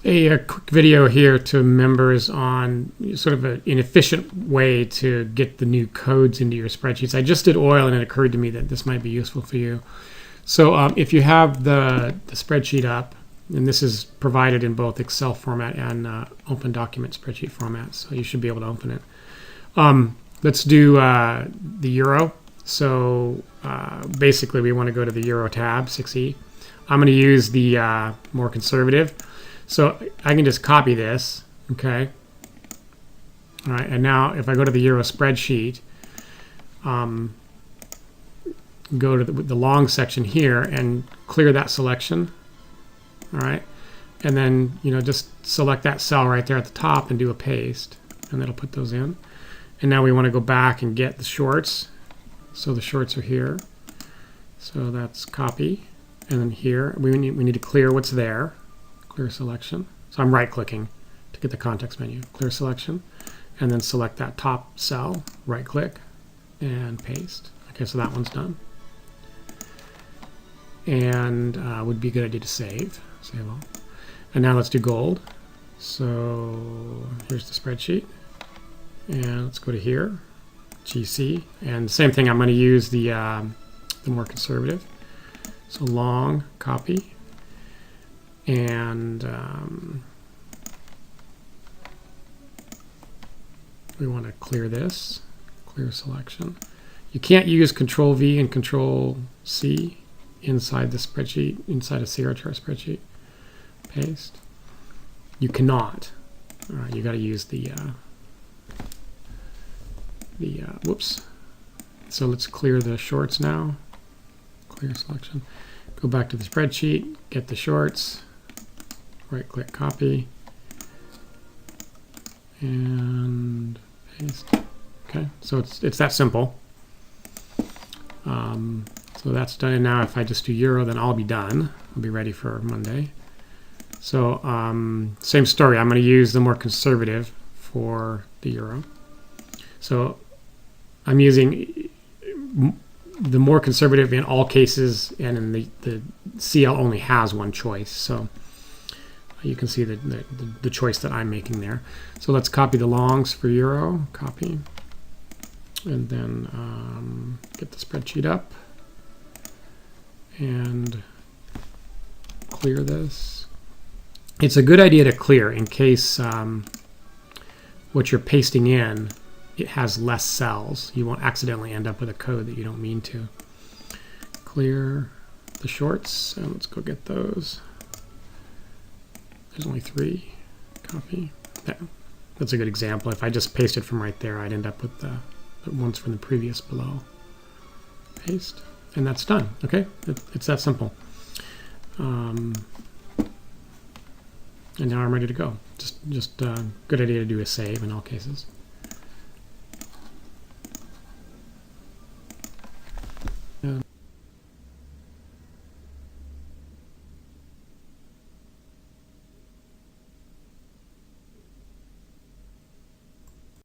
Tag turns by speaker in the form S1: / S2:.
S1: a quick video here to members on sort of an efficient way to get the new codes into your spreadsheets. I just did oil and it occurred to me that this might be useful for you. So if you have the spreadsheet up, and this is provided in both Excel format and open document spreadsheet format, so you should be able to open it. Let's do the euro. So basically we want to go to the euro tab, 6E. I'm going to use the more conservative. So I can just copy this, okay? All right, and now if I go to the euro spreadsheet, go to the long section here and clear that selection, all right? And then, just select that cell right there at the top and do a paste, and that'll put those in. And now we want to go back and get the shorts. So the shorts are here. So that's copy. And then here, we need to clear what's there. Clear selection. So I'm right-clicking to get the context menu. Clear selection. And then select that top cell, right-click, and paste. Okay, so that one's done. And would be a good idea to save. Save all. And now let's do gold. So here's the spreadsheet. And let's go to here, GC. And same thing, I'm going to use the more conservative. So long, copy. And we want to clear this, clear selection. You can't use Control V and Control C inside the spreadsheet, inside a CRChart spreadsheet. Paste. You cannot. All right, you got to use the whoops. So let's clear the shorts now. Clear selection. Go back to the spreadsheet, get the shorts, right-click, copy, and paste. Okay, so it's that simple. So that's done. And now if I just do euro, then I'll be done. I'll be ready for Monday. So same story. I'm going to use the more conservative for the euro. So I'm using the more conservative in all cases, and in the CL only has one choice. So you can see the choice that I'm making there. So let's copy the longs for euro. Copy. And then get the spreadsheet up and clear this. It's a good idea to clear in case what you're pasting in, it has less cells. You won't accidentally end up with a code that you don't mean to. Clear the shorts, and let's go get those. There's only 3. Copy. That's a good example. If I just pasted from right there, I'd end up with the ones from the previous below. Paste, and that's done. Okay, it's that simple. And now I'm ready to go. Just good idea to do a save in all cases. And